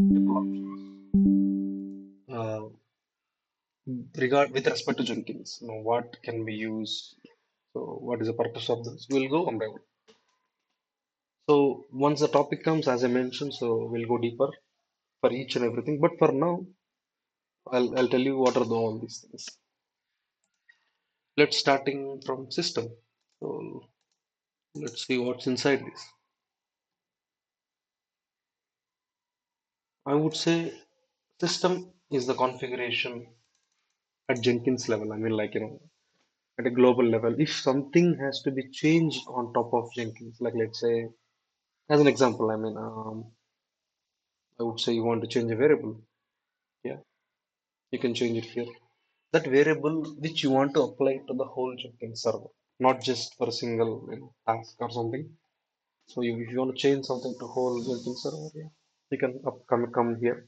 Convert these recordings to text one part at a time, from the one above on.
Couple options. Uh, with respect to Jenkins, what can be used? So, what is the purpose of this? We'll go one by one. So, once the topic comes, as I mentioned, so we'll go deeper for each and everything. But for now, I'll tell you what are all these things. Let's starting from system. So, let's see what's inside this. I would say system is the configuration at Jenkins level. I mean, like, at a global level. If something has to be changed on top of Jenkins, like let's say, as an example, I would say you want to change a variable. Yeah, you can change it here. That variable which you want to apply to the whole Jenkins server, not just for a single task or something. So if you want to change something to whole Jenkins server, yeah, you can come here.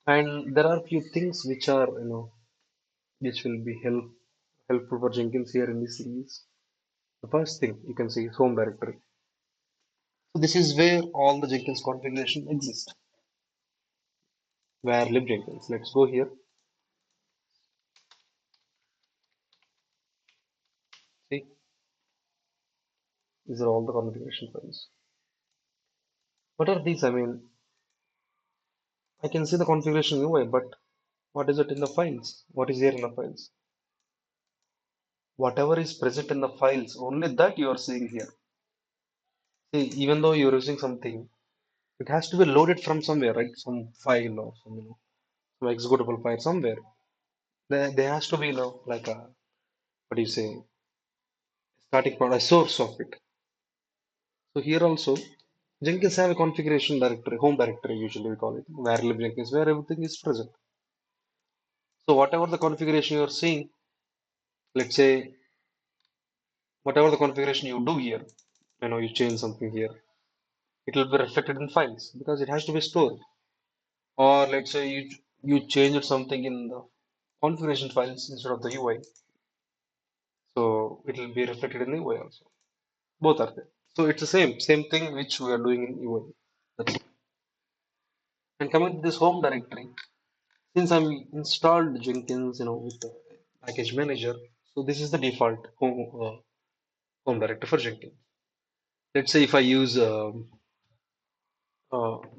And there are few things which are which will be helpful for Jenkins here in this series. The first thing you can see is home directory. So this is where all the Jenkins configuration exists. Where lib Jenkins. Let's go here. See, these are all the configuration files. What are these? I mean, I can see the configuration UI, but what is it in the files? What is there in the files? Whatever is present in the files, only that you are seeing here. See, even though you're using something, it has to be loaded from somewhere, right? Some file or some executable file somewhere. There has to be, like what do you say, static point, a source of it. So here also, Jenkins have a configuration directory, home directory usually we call it, where lib Jenkins, where everything is present. So whatever the configuration you're seeing, let's say whatever the configuration you do here, you change something here, it will be reflected in files because it has to be stored. Or let's say you changed something in the configuration files instead of the UI, so it will be reflected in the UI also. Both are there. So it's the same thing which we are doing in UI. That's it. And coming to this home directory, since I'm installed Jenkins, with the package manager, so this is the default home directory for Jenkins. Let's say if I use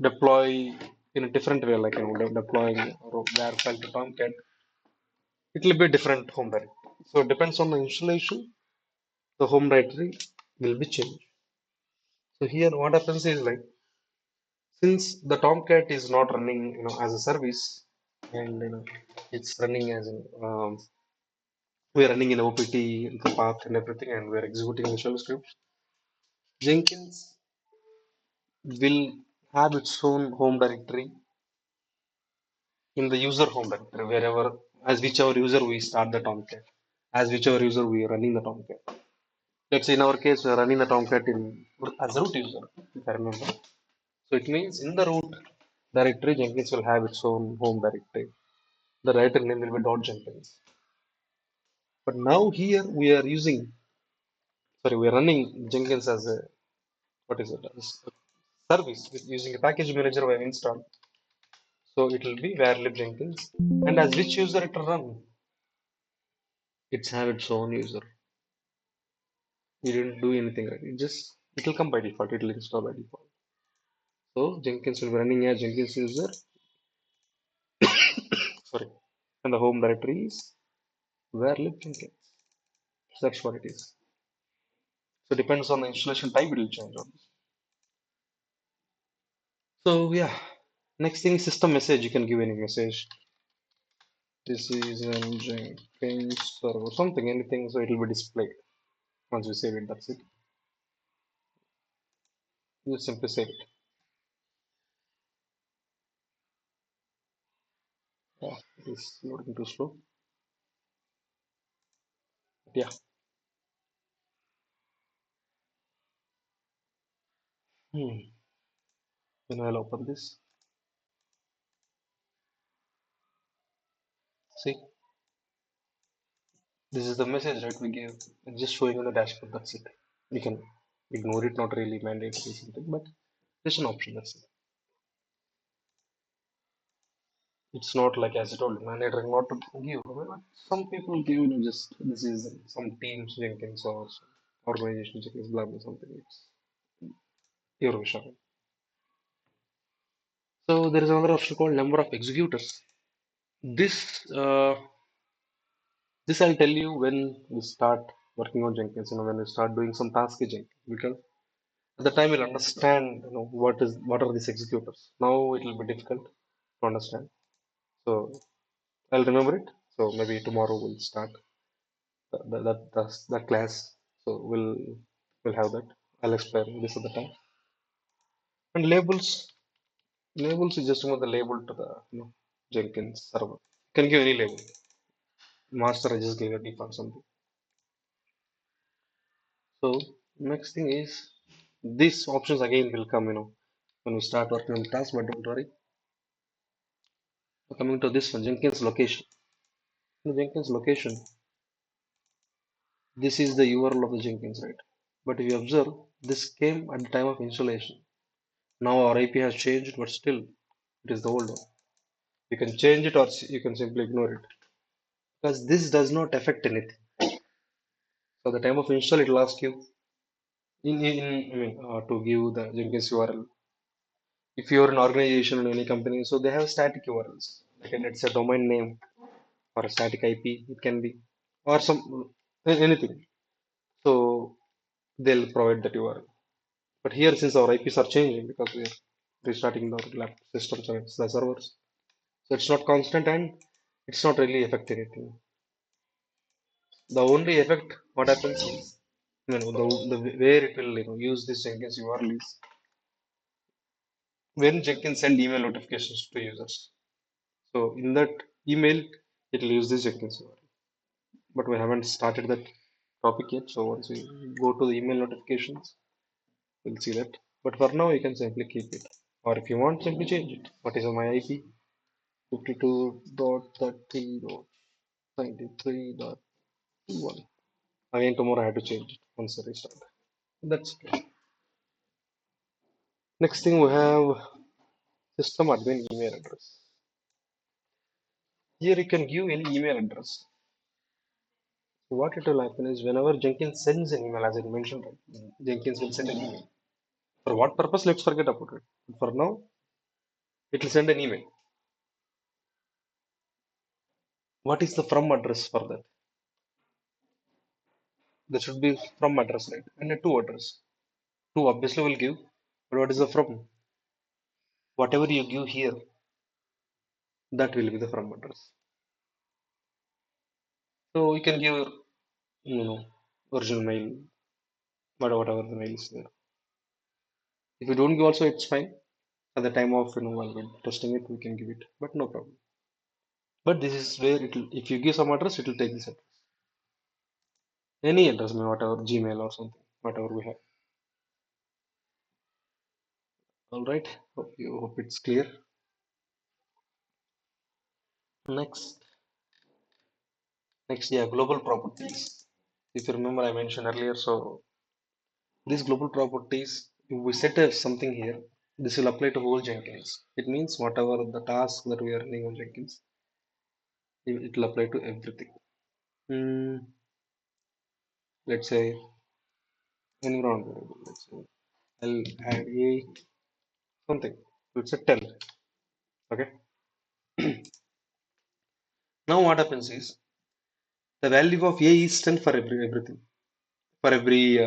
deploy in a different way, like deploying var file to Tomcat, it will be a different home directory. So it depends on the installation, the home directory will be changed. So here what happens is like since the Tomcat is not running, as a service, and it's running as we're running in OPT, the path and everything, and we're executing the shell scripts. Jenkins will have its own home directory in the user home directory, wherever, as whichever user we start the Tomcat, as whichever user we are running the Tomcat. Let's say in our case, we are running the Tomcat as a root user, if I remember. So it means in the root directory, Jenkins will have its own home directory. The directory name will be .jenkins. But now here we are we are running Jenkins as a, what is it, as a service with using a package manager we have installed. So it will be where lib Jenkins, and as which user it will run, it's have its own user. You didn't do anything, right? It will come by default. It will install by default. So Jenkins will be running as Jenkins user. Sorry, and the home directory is where lib Jenkins. So that's what it is. So depends on the installation type. It will change on this. So yeah, next thing is system message. You can give any message. This is an Jenkins server, something, anything. So it will be displayed once we save it. That's it. You simply save it. Yeah, it is loading too slow. But yeah. Hmm. Then I'll open this. See, this is the message that we gave. It's just showing on the dashboard. That's it. You can ignore it. Not really mandatory something, but there's an option. That's it. It's not like as I told you, mandatory not to give. But some people give, just this is some teams Jenkins or some organization Jenkins, blah blah something. It's your wish. So there is another option called number of executors. This this I'll tell you when we start working on Jenkins, when we start doing some task in Jenkins, because at the time we'll understand, what are these executors. Now it will be difficult to understand. So I'll remember it. So maybe tomorrow we'll start that class. So we'll have that. I'll explain this at the time. And labels is just the label to the Jenkins server. Can give any label. Master I just gave a default something. So next thing is these options again will come, when we start working on the task, but don't worry. Coming to this one, Jenkins location. In the Jenkins location, this is the URL of the Jenkins, right? But if you observe, this came at the time of installation. Now our IP has changed, but still it is the old one. You can change it or you can simply ignore it because this does not affect anything. So the time of install, it will ask you to give the Jenkins URL. If you're an organization in any company, so they have static URLs. Like let's say domain name or a static IP, it can be, or some anything. So they'll provide that URL. But here, since our IPs are changing because we're restarting the lab systems and the servers, so it's not constant and it's not really affect anything. The only effect what happens is, the where it will use this Jenkins URL is when Jenkins send email notifications to users. So in that email, it will use this Jenkins URL. But we haven't started that topic yet. So once we go to the email notifications, we'll see that. But for now, you can simply keep it. Or if you want, simply change it. What is my IP? 52.30.93.1. Again, tomorrow I have to change it once I restart. That's okay. Next thing we have system admin email address. Here you can give any email address. So what it will happen is whenever Jenkins sends an email, as I mentioned, right, Jenkins will send an email. For what purpose? Let's forget about it. For now, it will send an email. What is the from address for that? There should be from address, right? And a to address. To obviously will give, but what is the from? Whatever you give here, that will be the from address. So you can give, original mail, whatever the mail is there. If you don't give also, it's fine. At the time of, while we're testing it, we can give it, but no problem. But this is where it will, if you give some address, it will take this address. Any address, whatever, Gmail or something, whatever we have. All right. Hope it's clear. Next, yeah, global properties. If you remember, I mentioned earlier. So these global properties, if we set up something here, this will apply to whole Jenkins. It means whatever the task that we are running on Jenkins, it will apply to everything. Hmm, let's say environment variable. Let's say I'll add a something. Let's say 10. Okay. Now what happens is the value of a is 10 for everything, for every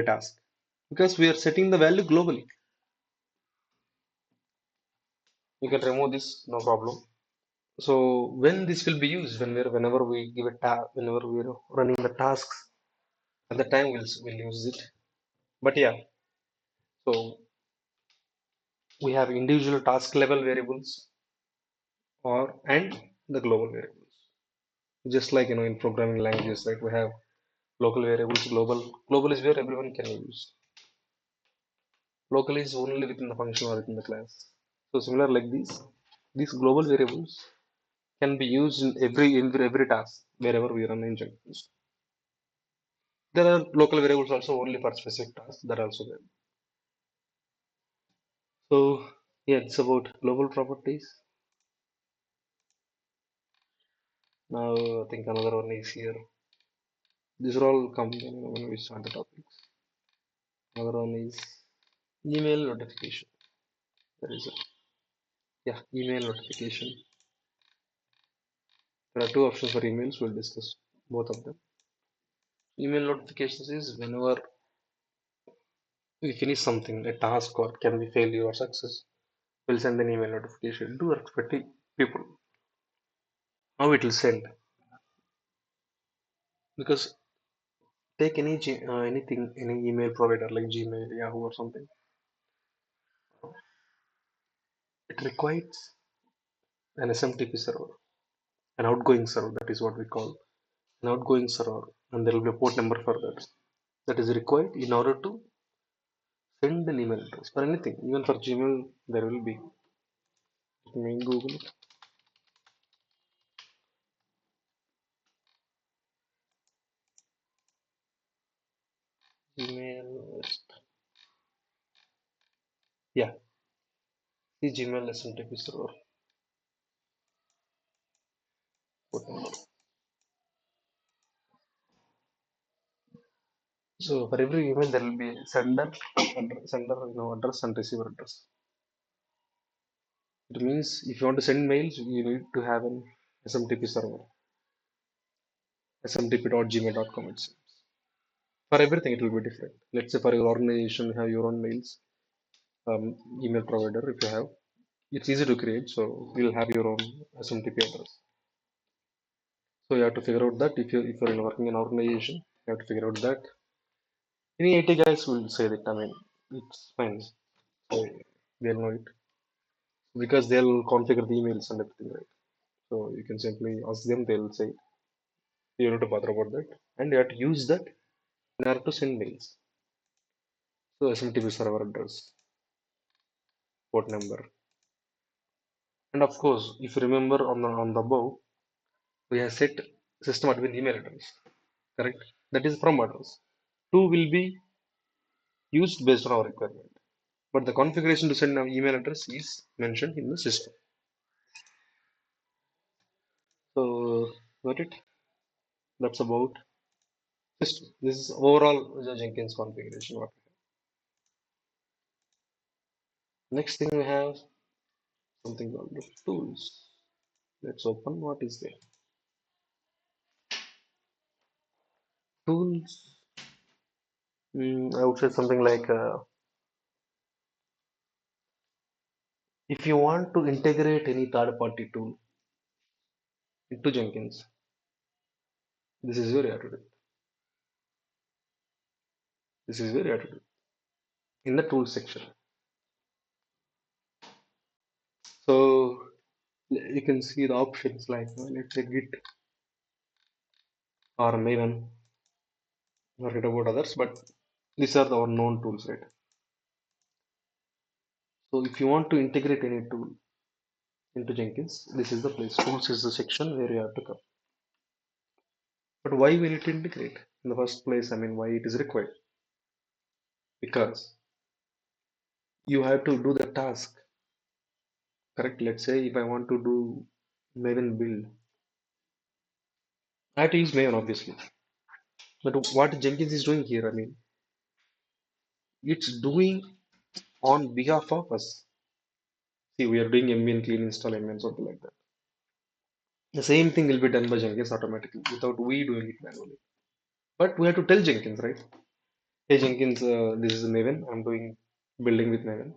task, because we are setting the value globally. You can remove this, no problem. So when this will be used, whenever we give a whenever we're running the tasks, at the time we'll use it. But yeah, so we have individual task level variables or and the global variables. Just like in programming languages, like we have local variables, global is where everyone can use. Local is only within the function or within the class. So similar like these global variables can be used in every task wherever we run in Jenkins. There are local variables also only for specific tasks that are also there. So yeah, it's about global properties. Now I think another one is here. These are all come when we start the topics. Another one is email notification. There is a yeah, email notification. There are two options for emails. We'll discuss both of them. Email notifications is whenever we finish something, a task or can be failure or success, we'll send an email notification to respective people. How it will send? Because take anything, any email provider like Gmail, Yahoo, or something. It requires an SMTP server, an outgoing server. That is what we call an outgoing server, and there will be a port number for that. That is required in order to send an email address for anything. Even for Gmail, there will be. Let me Google it. Gmail. Yeah, the Gmail SMTP server port number. So for every email, there will be address and receiver address. It means if you want to send mails, you need to have an SMTP server, smtp.gmail.com. It seems. For everything, it will be different. Let's say for your organization, you have your own mails, email provider. If you have, it's easy to create. So you'll have your own SMTP address. So you have to figure out that if you're working in an organization, you have to figure out that any IT guys will say that. I mean, it's fine. So they'll know it because they'll configure the emails and everything, right? So you can simply ask them. They'll say you don't have to bother about that, and you have to use that in order to send mails. So SMTP server address, port number, and of course, if you remember on the above, we have set system admin email address, correct? That is from address. Two will be used based on our requirement, but the configuration to send an email address is mentioned in the system. So got it? That's about system. This is overall the Jenkins configuration. What we have. Next thing we have something called the tools. Let's open what is there. Tools. I would say something like if you want to integrate any third-party tool into Jenkins, this is where you have to do. This is where you have to do in the tools section. So you can see the options like let's say Git or Maven. Forget about others, but these are our known tools, right? So if you want to integrate any tool into Jenkins, this is the place. Tools is the section where you have to come. But why we need to integrate in the first place? I mean, why it is required? Because you have to do the task, correct? Let's say if I want to do Maven build, I have to use Maven obviously. But what Jenkins is doing here, I mean, it's doing on behalf of us. See, we are doing mbn clean install mbn something like that. The same thing will be done by Jenkins automatically without we doing it manually. But we have to tell Jenkins, right? Hey Jenkins, this is Maven. I'm doing building with Maven.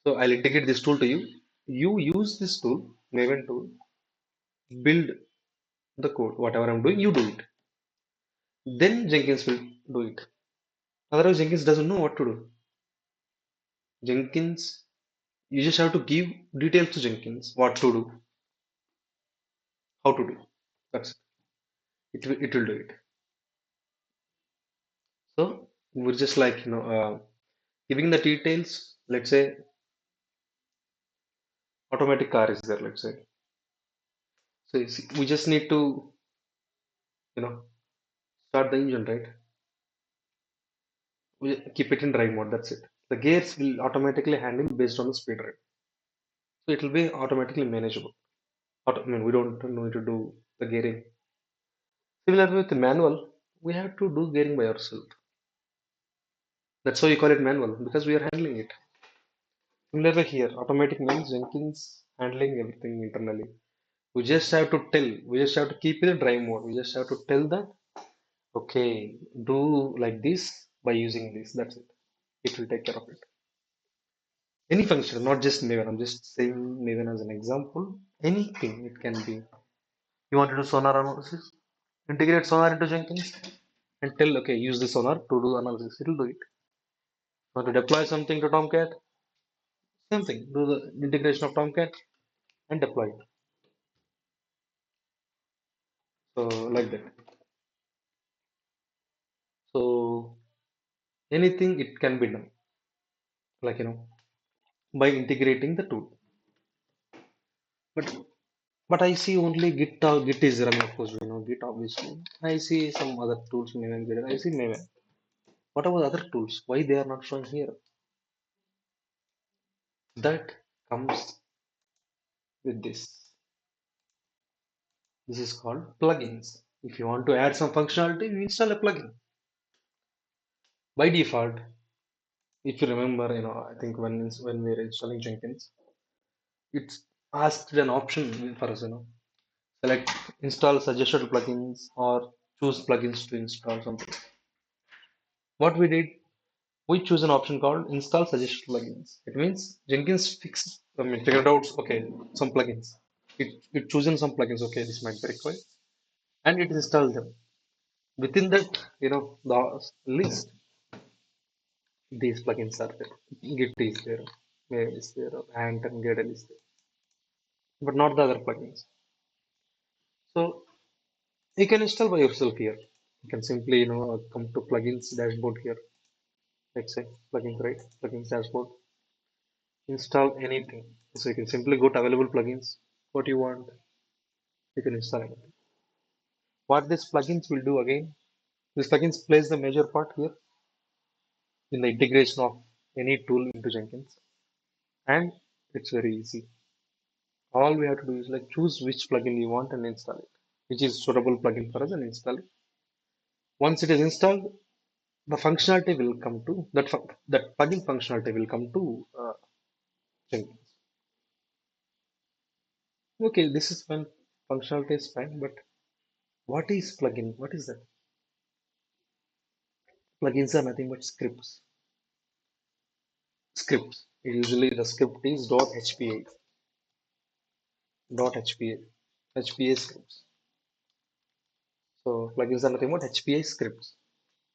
So I'll integrate this tool to you. You use this tool, Maven tool, build the code. Whatever I'm doing, you do it. Then Jenkins will do it. Otherwise, Jenkins doesn't know what to do. Jenkins, you just have to give details to Jenkins, what to do, how to do. That's it will do it. So we're just like giving the details. Let's say automatic car is there. Let's say so we just need to you know start the engine, right? We keep it in drive mode. That's it. The gears will automatically handle based on the speed, right? So it will be automatically manageable. I mean, we don't need to do. the gearing. Similarly with the manual, we have to do gearing by ourselves. That's why we call it manual because we are handling it. Similarly here, automatic means Jenkins handling everything internally. We just have to tell, we just have to keep it in drive mode. We just have to tell that, okay, do like this by using this. That's it. It will take care of it. Any function, not just Maven. I'm just saying Maven as an example. Anything it can be. You want to do sonar analysis? Integrate sonar into Jenkins and tell, okay, use the sonar to do analysis. It'll do it. Want to deploy something to Tomcat? Same thing. Do the integration of Tomcat and deploy it. So like that. So anything it can be done. Like by integrating the tool. But I see only Git. Git is running, of course. Git obviously. I see some other tools. Maven, Git. I see Maven. What about other tools? Why they are not showing here? That comes with this. This is called plugins. If you want to add some functionality, you install a plugin. By default, if you remember, I think when we were installing Jenkins, it's asked an option for us, select install suggested plugins or choose plugins to install something. What we did, we choose an option called install suggested plugins. It means Jenkins figured out, okay, some plugins. It chosen some plugins, okay, this might be required, and it installed them. Within that, the list, these plugins are there. Git is there, Maven is there, Ant and Gradle is there, but not the other plugins. So you can install by yourself here. You can simply, come to plugins dashboard here. Let's say plugins, right? Plugins dashboard. Install anything. So you can simply go to available plugins. What you want, you can install anything. What these plugins will do again? These plugins plays the major part here in the integration of any tool into Jenkins, and it's very easy. All we have to do is like choose which plugin you want and install it, which is suitable plugin for us and install it. Once it is installed, the functionality will come to that plugin functionality will come to Jenkins. Okay, this is when functionality is fine, but what is plugin? What is that? Plugins are nothing but scripts. Scripts. Usually the script is .hpa, .hpa, HPA scripts. So plugins are nothing but HPA scripts.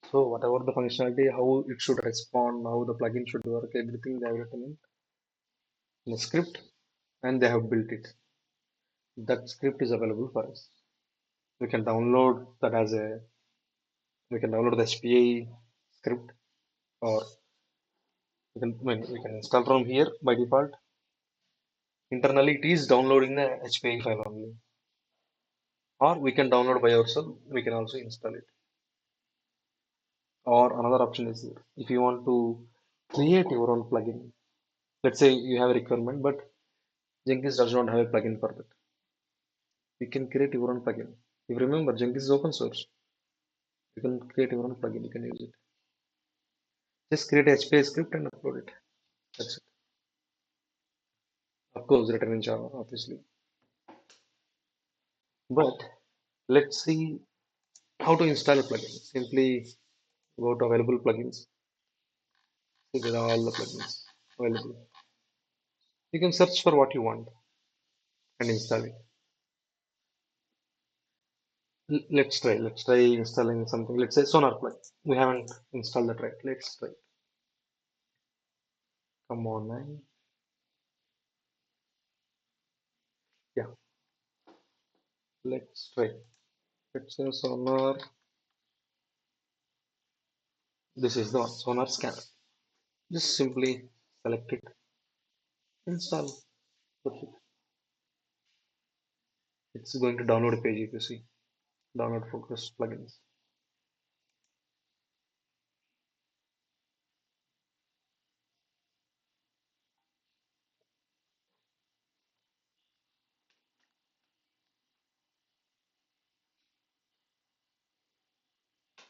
So whatever the functionality, how it should respond, how the plugin should work, everything they have written in a script and they have built it. That script is available for us. We can download that as a we can download the HPA script or we can install from here by default. Internally it is downloading the HPA file only. Or we can download by ourselves, we can also install it. Or another option is here. If you want to create your own plugin, let's say you have a requirement, but Jenkins does not have a plugin for that. You can create your own plugin. If you remember, Jenkins is open source. You can create your own plugin, you can use it. Just create a HPA script and upload it. That's it. Of course, written in Java, obviously. But let's see how to install a plugin. Simply go to available plugins. See, there are all the plugins available. You can search for what you want and install it. Let's try. Let's try installing something. Let's say Sonar plugin. We haven't installed that, right? Let's try. Come on, man. Yeah, let's try. Let's say Sonar. This is the one, Sonar scanner. Just simply select it, install. That's it. It's going to download a page if you see. Download focus plugins.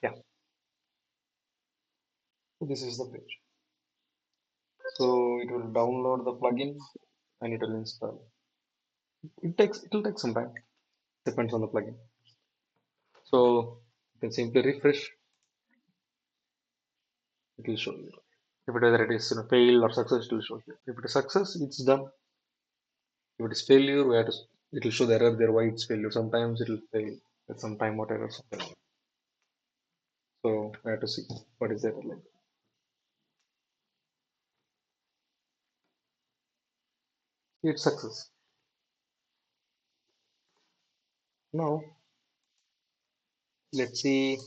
Yeah, so this is the page. So it will download the plugin and it will install. It will take some time. Depends on the plugin. So you can simply refresh. It will show you. If it whether it is fail or success, it will show you. If it is success, it's done. If it is failure, we have to, it will show the error there why it's failure. Sometimes it will fail at some time whatever something. So I have to see what is the error like. It's success. Now let's see.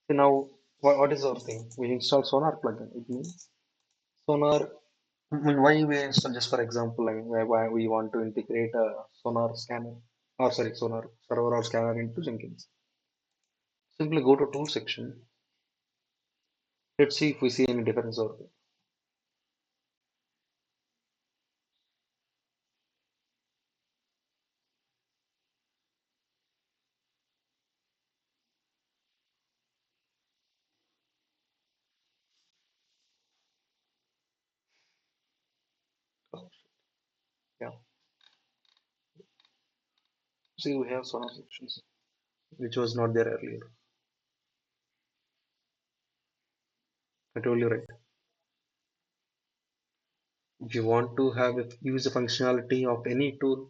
So now what is our thing? We install Sonar plugin. It means Sonar. I mean, why we install? Just for example, I mean, why we want to integrate a Sonar scanner, or sorry, Sonar server or scanner into Jenkins. Simply go to tool section. Let's see if we see any difference over there. Yeah. See, we have Sonar sections, which was not there earlier. I told you right. If you want to use the functionality of any tool,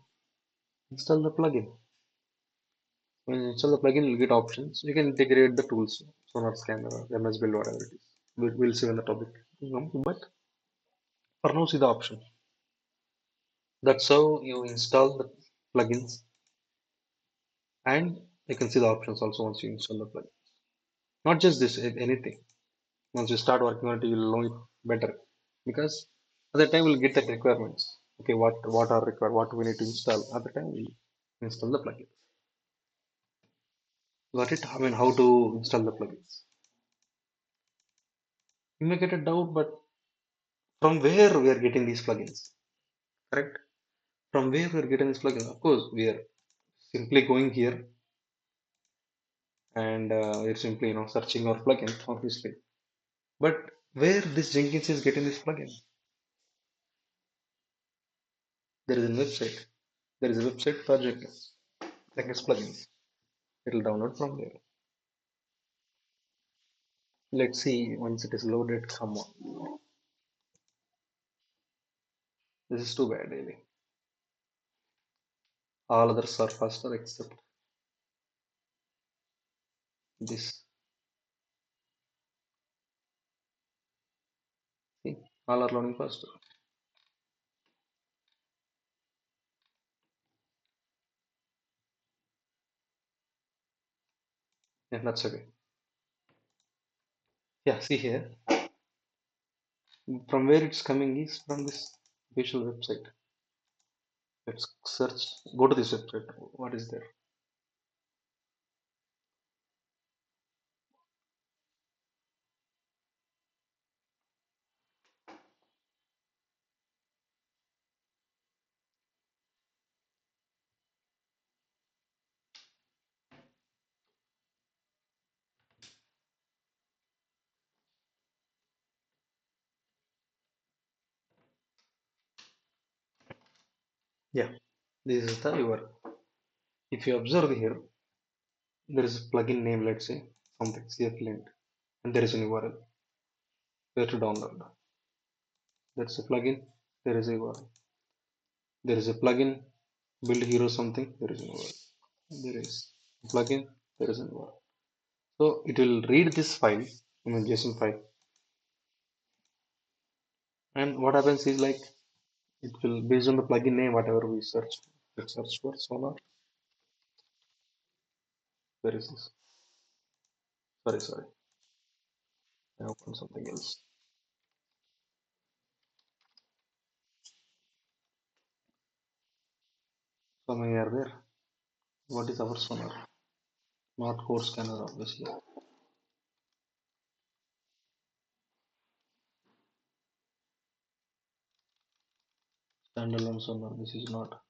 install the plugin. When you install the plugin, you'll get options. You can integrate the tools, Sonar Scanner, MS Build, whatever it is. We'll see on the topic. But for now, see the option. That's how you install the plugins, and you can see the options also once you install the plugin. Not just this, anything. Once you start working on it, you'll know it better because at the time we'll get the requirements. Okay, what are required, what we need to install. At the time we install the plugins. Got it? I mean, how to install the plugins. You may get a doubt, but from where we are getting these plugins? Correct? From where we are getting this plugin? Of course, we are simply going here and we're simply searching our plugin, obviously. But where this Jenkins is getting this plugin? There is a website. There is a website for Jenkins plugins. It will download from there. Let's see once it is loaded. Come on. This is too bad, really. All others are faster except this. See, all are loading faster. Yeah, that's okay. Yeah, see here. From where it's coming is from this official website. Let's search. Go to this website. What is there? Yeah, this is the URL. If you observe here, there is a plugin name, let's say something CF lint, and there is an URL where to download. That's a plugin. There is a URL. There is a plugin build hero something. There is an URL. There is a plugin. There is an URL. So it will read this file, I mean JSON file, and what happens is like it will based on the plugin name whatever we search. Let's search for Sonar. Where is this? Sorry. I opened something else. So many are there. What is our Sonar? Not core scanner, obviously. Standalone Sonar. This is not.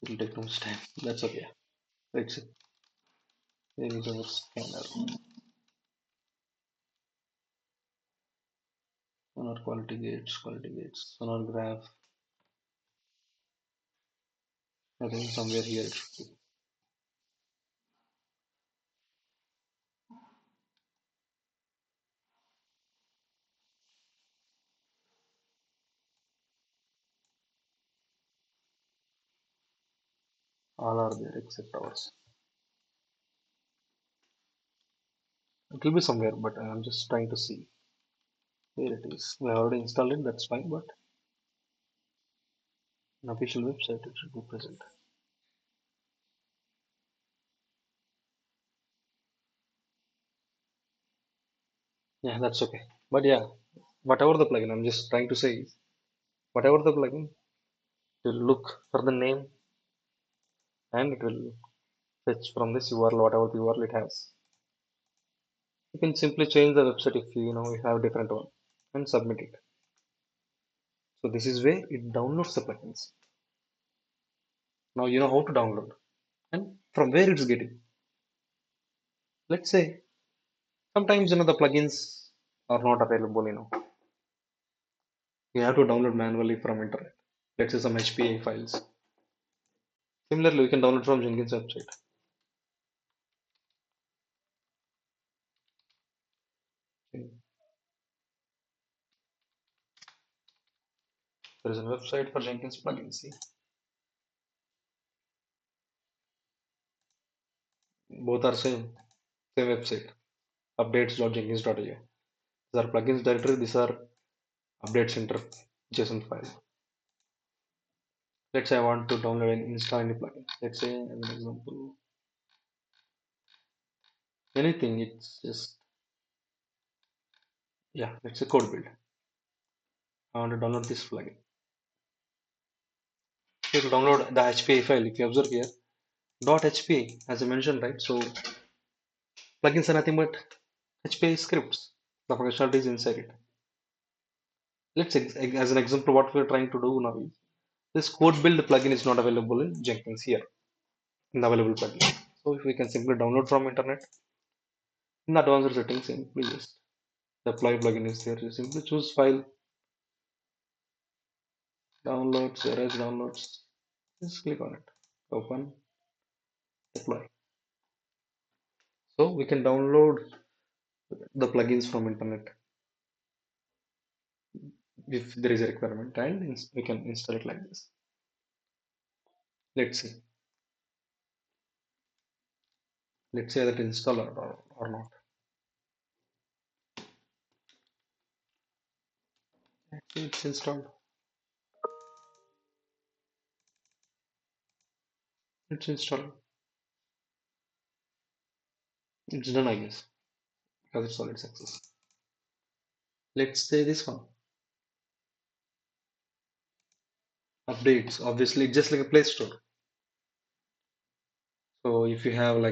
It'll take too much time. That's okay. Let's see. There is our scanner. Sonar quality gates, sonar graph. I think somewhere here it should be. All are there except ours. It will be somewhere, but I'm just trying to see where it is. We already installed it, that's fine, but an official website it should be present. Yeah, that's okay. But yeah, whatever the plugin, I'm just trying to say is whatever the plugin, it will look for the name and it will fetch from this URL, whatever the URL it has. You can simply change the website if you have a different one and submit it. So this is where it downloads the plugins. Now you know how to download and from where it's getting. Let's say sometimes the plugins are not available. You have to download manually from internet. Let's say some HPA files. Similarly, you can download from Jenkins website. There is a website for Jenkins plugins. See, both are same website. Updates.jenkins.io. These are plugins directory. These are update center JSON file. Let's say I want to download and install any plugin. Let's say as an example, anything. It's just yeah. Let's say code build. I want to download this plugin. You to download the HPA file. If you observe here, .hpa as I mentioned, right? So plugins are nothing but HPA scripts. The functionality is inside it. As an example, what we're trying to do now is this code build plugin is not available in Jenkins here in the available plugin. So if we can simply download from internet in the advanced settings, simply just the apply plugin is there. You simply choose file, downloads, erase downloads. Just click on it, open, apply. So we can download the plugins from internet if there is a requirement, and we can install it like this. Let's see. Let's say that install or not. Actually, it's installed. It's installed. It's done, I guess, because it's solid success. Let's say this one. Updates, obviously, just like a Play Store. So if you have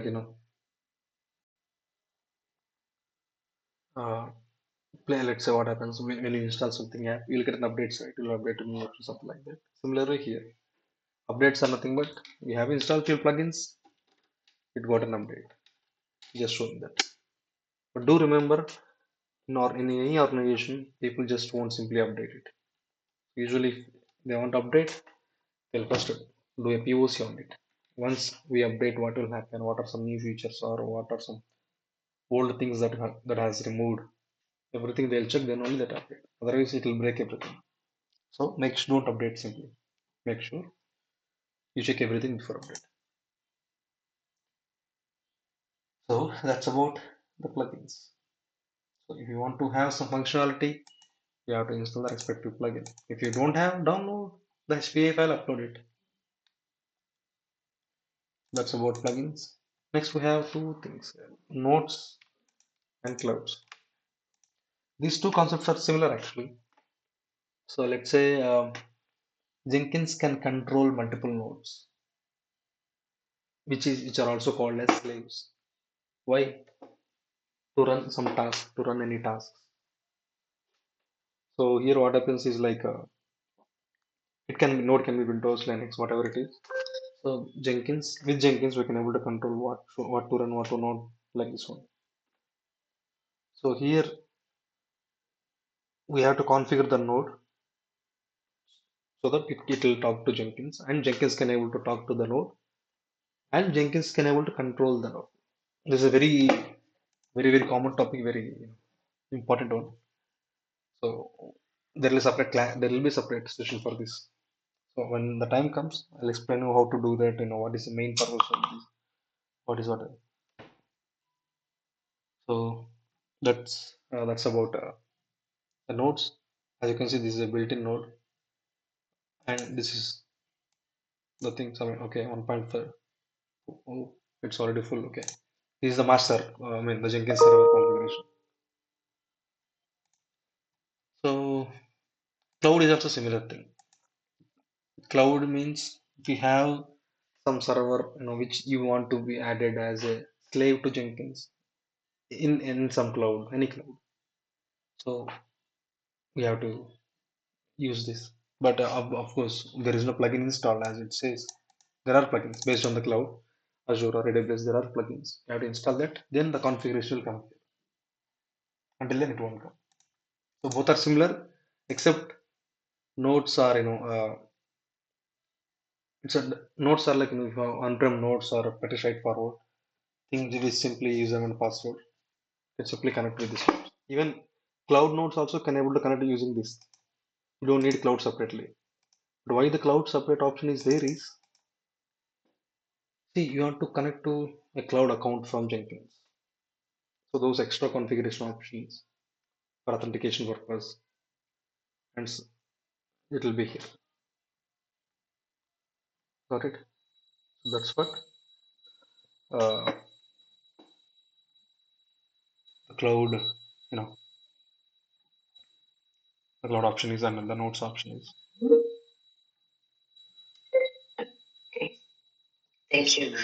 uh, play, let's say what happens when you install something app, you'll get an update, right? It will update to me or something like that. Similarly here, updates are nothing but we have installed few plugins, it got an update, just showing that. But do remember, in any organization, people just won't simply update it. Usually, if they want to update, they'll first do a POC on it. Once we update, what will happen? What are some new features or what are some old things that has removed? Everything they'll check, then only that update. Otherwise, it will break everything. So next, don't update simply. Make sure you check everything before update. So that's about the plugins. So if you want to have some functionality, you have to install the respective plugin. If you don't have, download the HPA file, upload it. That's about plugins. Next, we have two things: nodes and clouds. These two concepts are similar actually. So let's say Jenkins can control multiple nodes, which are also called as slaves. Why? To run some task, to run any tasks. So here what happens is like it can be node can be Windows, Linux, whatever it is. So Jenkins, with Jenkins, we can able to control what to run, what to not, like this one. So here we have to configure the node so that it will talk to Jenkins, and Jenkins can able to talk to the node, and Jenkins can able to control the node. This is a very common topic, very important one. So there will separate there will be separate session for this. So when the time comes, I'll explain you how to do that. What is the main purpose of this, what is what. So that's about the nodes. As you can see, this is a built-in node, and this is the thing. So okay, 1.5. Oh, it's already full. Okay, this is the master. I mean the Jenkins server configuration. So cloud is also similar thing. Cloud means if you have some server, which you want to be added as a slave to Jenkins in some cloud, any cloud. So we have to use this. But of course, there is no plugin installed as it says. There are plugins based on the cloud, Azure or AWS. There are plugins. You have to install that. Then the configuration will come. Until then, it won't come. So both are similar, except nodes are nodes are like if you have on-prem nodes are pretty straightforward. Things it is simply username and password. Can simply connect with this. Even cloud nodes also can able to connect using this. You don't need cloud separately. But why the cloud separate option is there is, see, you want to connect to a cloud account from Jenkins. So those extra configuration options for authentication purpose, and it will be here. Got it? So that's what uh, the cloud, the cloud option is, and the nodes option is. Thank you.